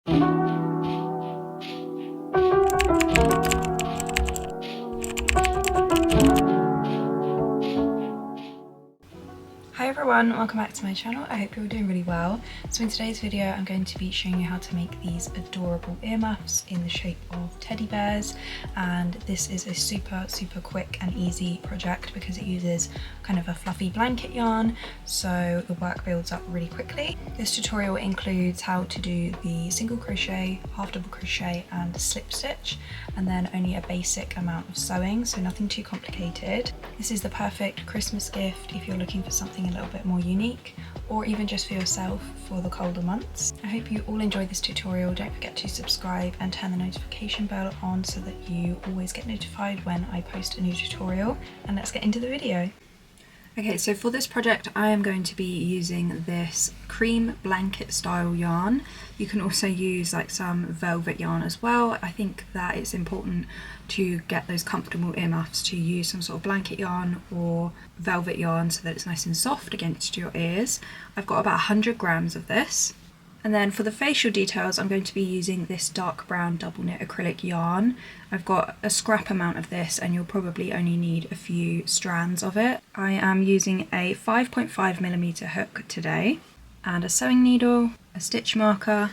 Hi everyone, welcome back to my channel. I hope you're all doing really well. So in today's video I'm going to be showing you how to make these adorable earmuffs in the shape of teddy bears, and this is a super quick and easy project because it uses kind of a fluffy blanket yarn, so the work builds up really quickly. This tutorial includes how to do the single crochet, half double crochet and slip stitch, and then only a basic amount of sewing, so nothing too complicated. This is the perfect Christmas gift if you're looking for something a little bit more unique, or even just for yourself for the colder months. I hope you all enjoyed this tutorial. Don't forget to subscribe and turn the notification bell on so that you always get notified when I post a new tutorial, and let's get into the video. Okay, so for this project I am going to be using this cream blanket style yarn. You can also use like some velvet yarn as well. I think that it's important to get those comfortable earmuffs to use some sort of blanket yarn or velvet yarn so that it's nice and soft against your ears. I've got about 100 grams of this. And then for the facial details, I'm going to be using this dark brown double knit acrylic yarn. I've got a scrap amount of this and you'll probably only need a few strands of it. I am using a 5.5mm hook today, and a sewing needle, a stitch marker,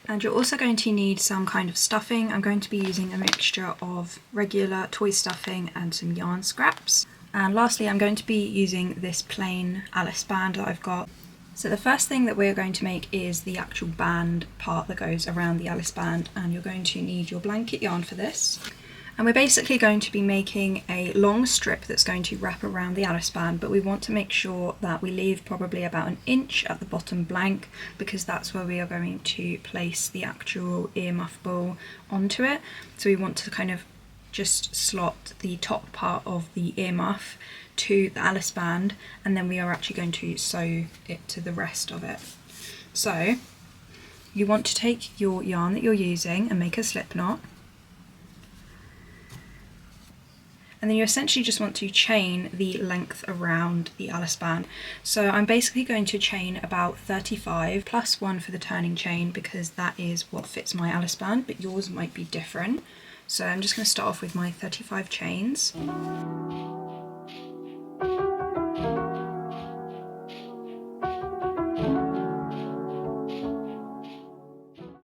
and you're also going to need some kind of stuffing. I'm going to be using a mixture of regular toy stuffing and some yarn scraps. And lastly, I'm going to be using this plain Alice band that I've got. So the first thing that we're going to make is the actual band part that goes around the Alice band, and you're going to need your blanket yarn for this. And we're basically going to be making a long strip that's going to wrap around the Alice band, but we want to make sure that we leave probably about an inch at the bottom blank, because that's where we are going to place the actual earmuff ball onto it. So we want to kind of just slot the top part of the earmuff to the Alice band, and then we are actually going to sew it to the rest of it. So you want to take your yarn that you're using and make a slip knot, and then you essentially just want to chain the length around the Alice band. So I'm basically going to chain about 35 plus 1 for the turning chain, because that is what fits my Alice band, but yours might be different. So I'm just going to start off with my 35 chains.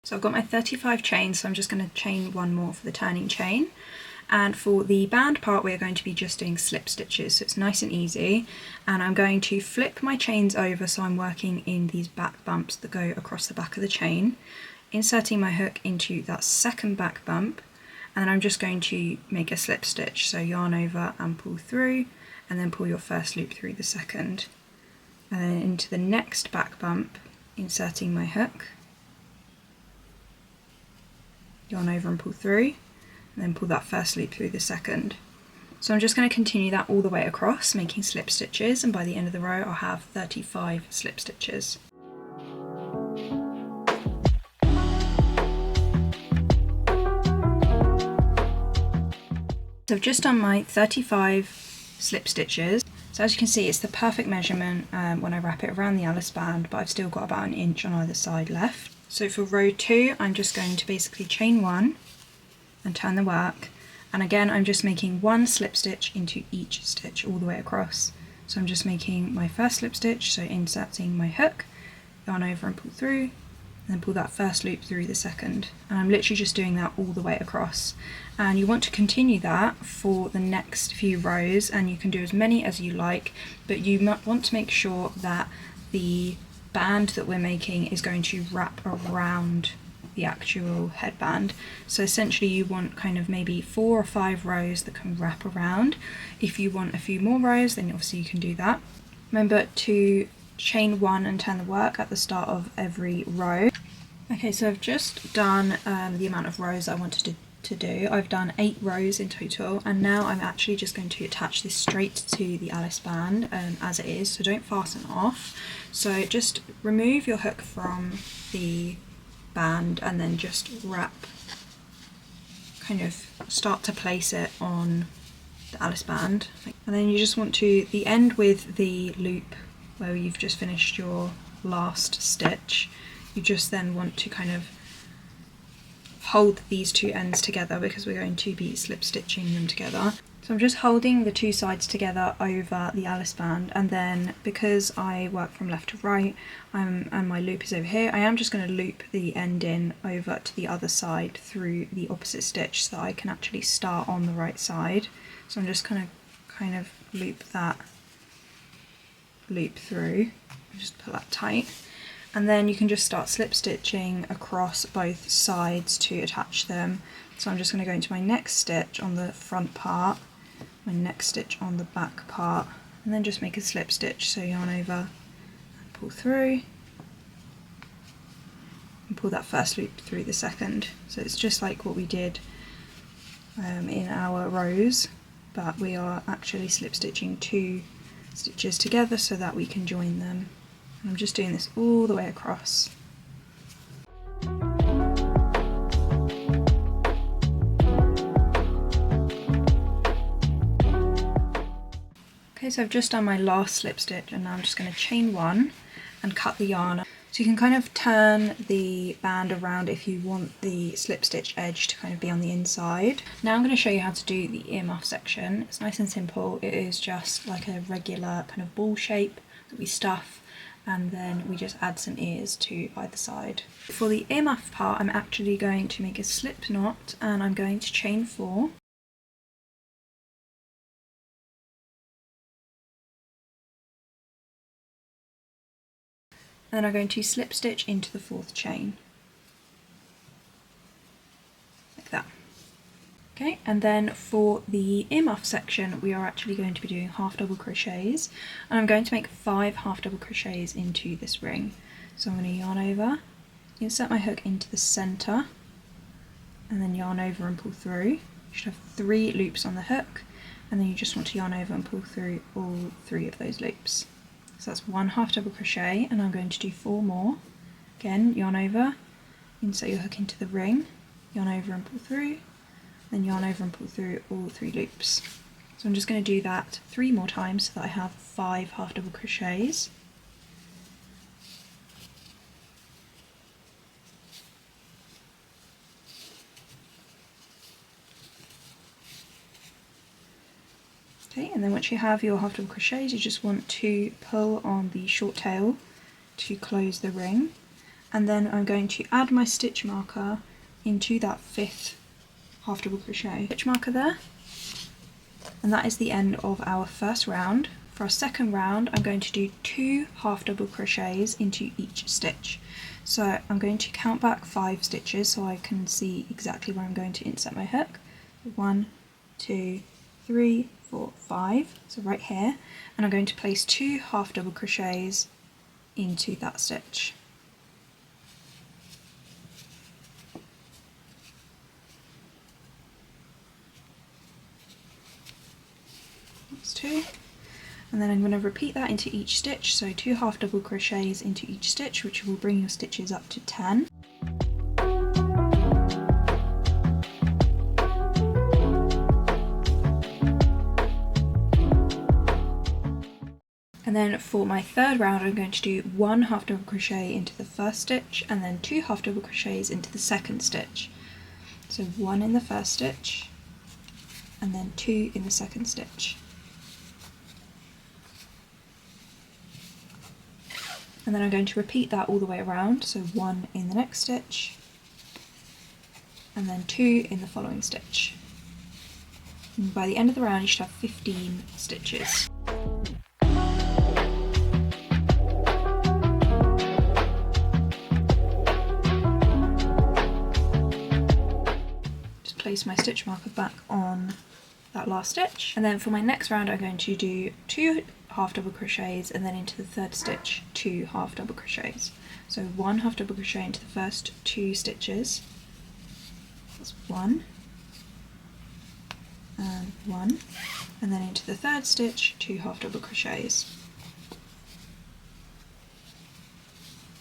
So I've got my 35 chains, so I'm just going to chain one more for the turning chain. And for the band part, we're going to be just doing slip stitches, so it's nice and easy. And I'm going to flip my chains over, so I'm working in these back bumps that go across the back of the chain, inserting my hook into that second back bump, and then I'm just going to make a slip stitch, so yarn over and pull through, and then pull your first loop through the second. And then into the next back bump, inserting my hook, yarn over and pull through, and then pull that first loop through the second. So I'm just going to continue that all the way across, making slip stitches, and by the end of the row I'll have 35 slip stitches. So I've just done my 35 slip stitches. So as you can see, it's the perfect measurement when I wrap it around the Alice band, but I've still got about an inch on either side left. So for row 2, I'm just going to basically chain 1 and turn the work, and again I'm just making 1 slip stitch into each stitch all the way across. So I'm just making my first slip stitch, so inserting my hook, yarn over and pull through, and then pull that first loop through the second, and I'm literally just doing that all the way across. And you want to continue that for the next few rows, and you can do as many as you like, but you want to make sure that the band that we're making is going to wrap around the actual headband. So essentially you want kind of maybe 4 or 5 rows that can wrap around. If you want a few more rows, then obviously you can do that. Remember to chain 1 and turn the work at the start of every row. Okay, so I've just done the amount of rows I wanted to do. I've done 8 rows in total, and now I'm actually just going to attach this straight to the Alice band as it is, so don't fasten off. So just remove your hook from the band and then just wrap, kind of start to place it on the Alice band, and then you just want to the end with the loop where you've just finished your last stitch. You just then want to kind of hold these two ends together because we're going to be slip stitching them together. So I'm just holding the two sides together over the Alice band, and then because I work from left to right and my loop is over here, I am just going to loop the end in over to the other side through the opposite stitch so that I can actually start on the right side. So I'm just kind of loop that loop through, just pull that tight, and then you can just start slip stitching across both sides to attach them. So I'm just going to go into my next stitch on the front part, my next stitch on the back part, and then just make a slip stitch. So yarn over and pull through and pull that first loop through the second. So it's just like what we did in our rows, but we are actually slip stitching two stitches together so that we can join them. And I'm just doing this all the way across. Okay, so I've just done my last slip stitch, and now I'm just going to chain one and cut the yarn. So you can kind of turn the band around if you want the slip stitch edge to kind of be on the inside. Now I'm going to show you how to do the earmuff section. It's nice and simple. It is just like a regular kind of ball shape that we stuff, and then we just add some ears to either side. For the earmuff part, I'm actually going to make a slip knot, and I'm going to chain 4. And then I'm going to slip stitch into the 4th chain, like that. Okay, and then for the earmuff section, we are actually going to be doing half double crochets, and I'm going to make 5 half double crochets into this ring. So I'm going to yarn over, insert my hook into the centre, and then yarn over and pull through. You should have 3 loops on the hook, and then you just want to yarn over and pull through all 3 of those loops. So that's 1 half double crochet, and I'm going to do 4 more. Again, yarn over, insert your hook into the ring, yarn over and pull through, then yarn over and pull through all 3 loops. So I'm just going to do that 3 more times so that I have 5 half double crochets. Okay, and then once you have your half double crochets, you just want to pull on the short tail to close the ring, and then I'm going to add my stitch marker into that 5th half double crochet stitch marker there, and that is the end of our first round. For our second round, I'm going to do 2 half double crochets into each stitch. So I'm going to count back 5 stitches so I can see exactly where I'm going to insert my hook. 1, 2, 3, 4, 5, so right here, and I'm going to place 2 half double crochets into that stitch. That's 2, and then I'm going to repeat that into each stitch, so 2 half double crochets into each stitch, which will bring your stitches up to 10. And then for my third round, I'm going to do 1 half double crochet into the first stitch, and then 2 half double crochets into the second stitch. So 1 in the first stitch, and then 2 in the second stitch. And then I'm going to repeat that all the way around, so 1 in the next stitch, and then 2 in the following stitch. And by the end of the round, you should have 15 stitches. Place my stitch marker back on that last stitch, and then for my next round I'm going to do 2 half double crochets, and then into the third stitch 2 half double crochets. So 1 half double crochet into the first 2 stitches, that's 1 and 1, and then into the third stitch 2 half double crochets.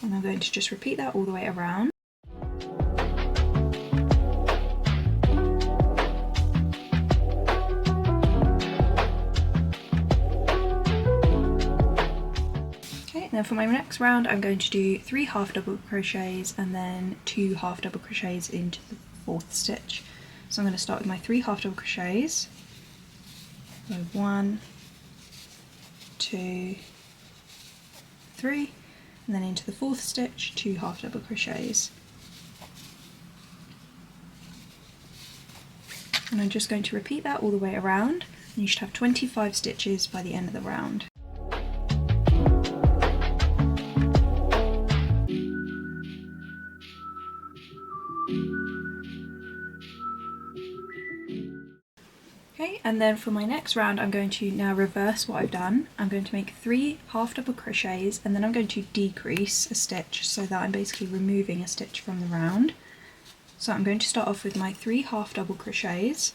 And I'm going to just repeat that all the way around. And then for my next round, I'm going to do 3 half double crochets and then 2 half double crochets into the fourth stitch. So I'm going to start with my 3 half double crochets. So 1, 2, 3, and then into the fourth stitch, 2 half double crochets. And I'm just going to repeat that all the way around, and you should have 25 stitches by the end of the round. Okay, and then for my next round I'm going to now reverse what I've done. I'm going to make 3 half double crochets, and then I'm going to decrease a stitch so that I'm basically removing a stitch from the round. So I'm going to start off with my 3 half double crochets.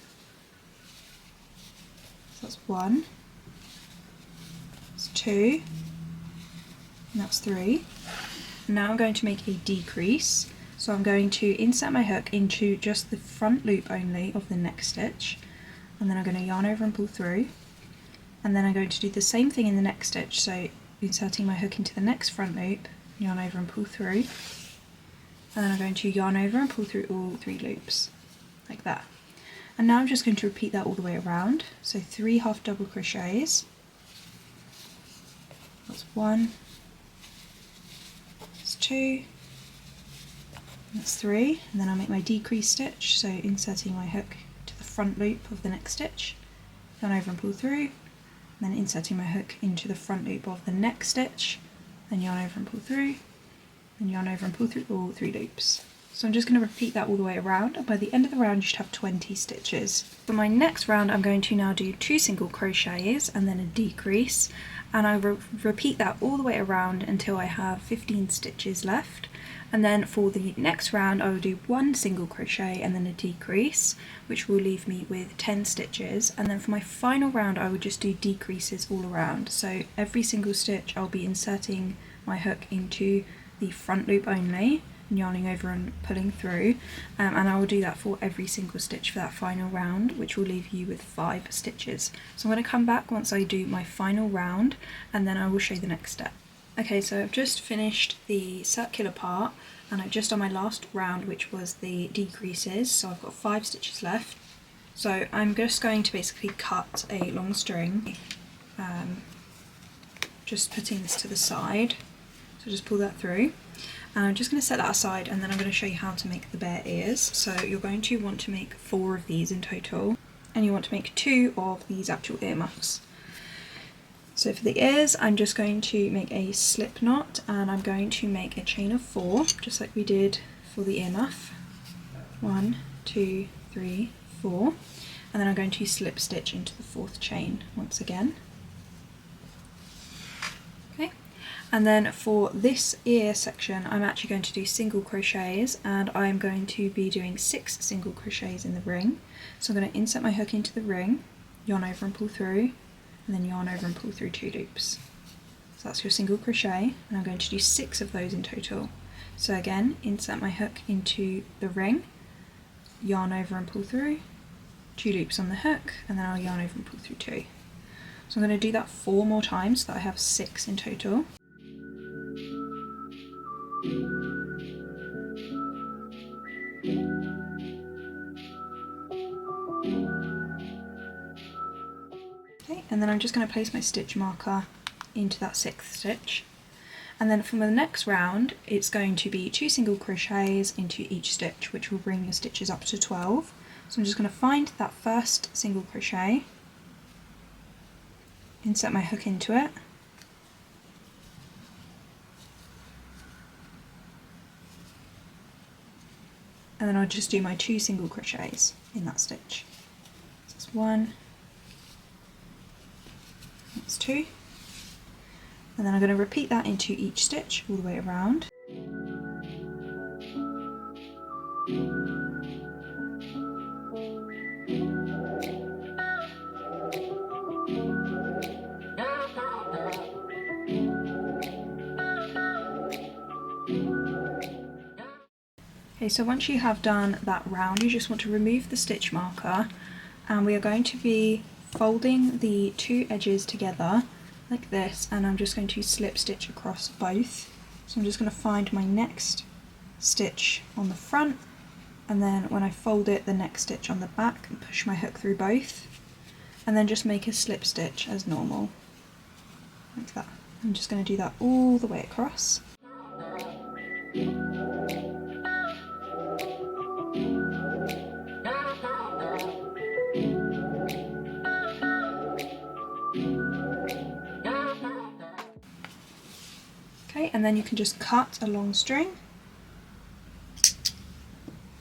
So that's 1, that's 2, and that's 3. And now I'm going to make a decrease. So I'm going to insert my hook into just the front loop only of the next stitch, and then I'm going to yarn over and pull through, and then I'm going to do the same thing in the next stitch, so inserting my hook into the next front loop, yarn over and pull through, and then I'm going to yarn over and pull through all 3 loops, like that. And now I'm just going to repeat that all the way around, so 3 half double crochets, that's 1, that's 2, that's 3, and then I'll make my decrease stitch, so inserting my hook to the front loop of the next stitch, yarn over and pull through, and then inserting my hook into the front loop of the next stitch, then yarn over and pull through, then yarn over and pull through all 3 loops. So I'm just going to repeat that all the way around, and by the end of the round you should have 20 stitches. For my next round I'm going to now do 2 single crochets and then a decrease, and I repeat that all the way around until I have 15 stitches left. And then for the next round I will do 1 single crochet and then a decrease, which will leave me with 10 stitches. And then for my final round I will just do decreases all around. So every single stitch I'll be inserting my hook into the front loop only, and yarning over and pulling through, and I will do that for every single stitch for that final round, which will leave you with 5 stitches. So I'm going to come back once I do my final round, and then I will show you the next step. Okay, so I've just finished the circular part, and I've just done my last round, which was the decreases, so I've got 5 stitches left. So I'm just going to basically cut a long string, just putting this to the side, so just pull that through, and I'm just going to set that aside, and then I'm going to show you how to make the bear ears. So you're going to want to make 4 of these in total, and you want to make 2 of these actual ear muffs. So for the ears, I'm just going to make a slip knot, and I'm going to make a chain of 4, just like we did for the ear muff. 1, 2, 3, 4, and then I'm going to slip stitch into the 4th chain once again. Okay, and then for this ear section, I'm actually going to do single crochets, and I'm going to be doing 6 single crochets in the ring. So I'm going to insert my hook into the ring, yarn over and pull through, and then yarn over and pull through 2 loops. So that's your single crochet, and I'm going to do 6 of those in total. So again, insert my hook into the ring, yarn over and pull through, 2 loops on the hook, and then I'll yarn over and pull through 2. So I'm going to do that 4 more times so that I have 6 in total. Okay, and then I'm just going to place my stitch marker into that 6th stitch, and then for the next round it's going to be 2 single crochets into each stitch, which will bring your stitches up to 12. So I'm just going to find that first single crochet, insert my hook into it, and then I'll just do my 2 single crochets in that stitch. So that's 1, that's 2, and then I'm going to repeat that into each stitch all the way around. Okay, so once you have done that round, you just want to remove the stitch marker, and we are going to be folding the 2 edges together like this, and I'm just going to slip stitch across both. So I'm just going to find my next stitch on the front, and then when I fold it, the next stitch on the back, and push my hook through both, and then just make a slip stitch as normal, like that. I'm just going to do that all the way across. Okay, and then you can just cut a long string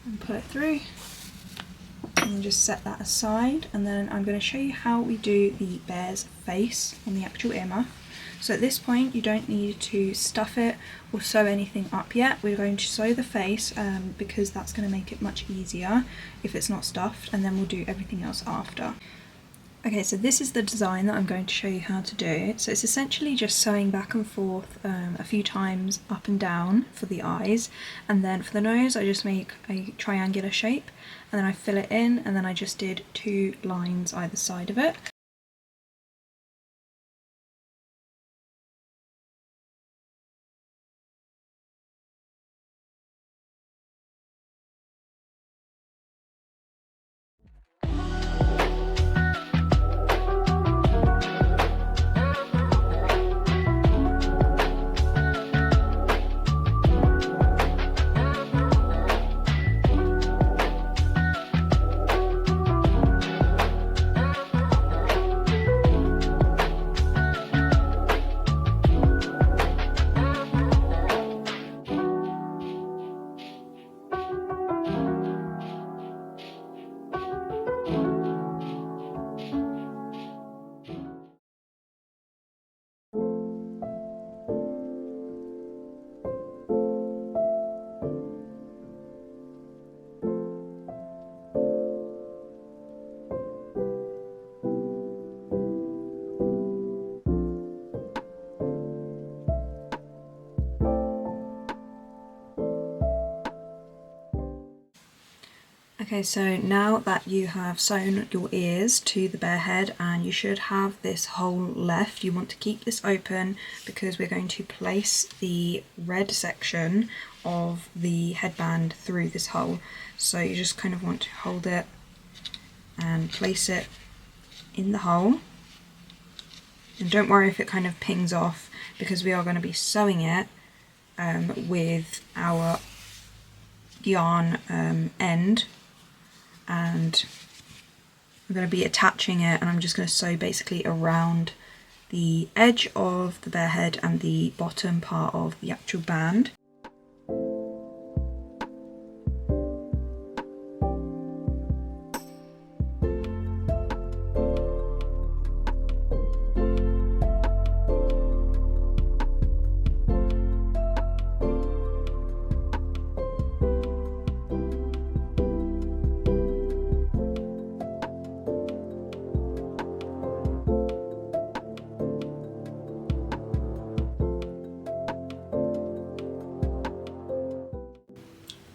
and pull it through, and then just set that aside. And then I'm going to show you how we do the bear's face on the actual earmuff. So at this point you don't need to stuff it or sew anything up yet. We're going to sew the face because that's going to make it much easier if it's not stuffed, and then we'll do everything else after. Okay, so this is the design that I'm going to show you how to do. So it's essentially just sewing back and forth a few times up and down for the eyes, and then for the nose I just make a triangular shape, and then I fill it in, and then I just did 2 lines either side of it. Okay, so now that you have sewn your ears to the bear head, and you should have this hole left, you want to keep this open because we're going to place the red section of the headband through this hole. So you just kind of want to hold it and place it in the hole. And don't worry if it kind of pings off, because we are going to be sewing it with our yarn end, and I'm going to be attaching it, and I'm just going to sew basically around the edge of the bear head and the bottom part of the actual band.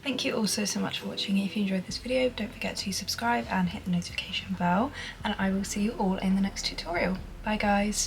Thank you all so much for watching. If you enjoyed this video, don't forget to subscribe and hit the notification bell, and I will see you all in the next tutorial. Bye guys!